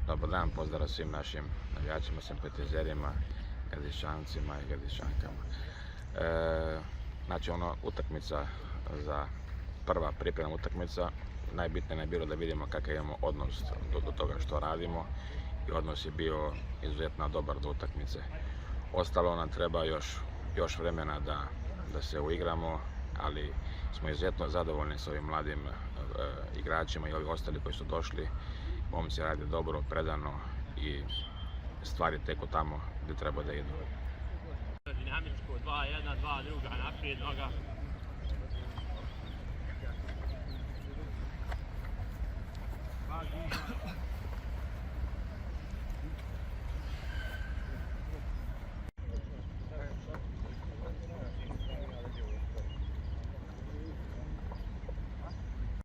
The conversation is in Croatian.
Dobar dan, pozdrav svim našim navijačima, simpatizerima, Gradišćancima i Gradišćankama. Znači utakmica za prva pripremna utakmica, najbitnije je bilo da vidimo kakav imamo odnos do toga što radimo i odnos je bio izuzetno dobar do utakmice. Ostalo nam treba još vremena da se uigramo, ali smo izuzetno zadovoljni s ovim mladim igračima i ovih ostali koji su došli. Momci rade dobro, predano i stvari teku tamo gdje treba da idu. Dinamičko, 2-1, 2-2, naprijed, noga.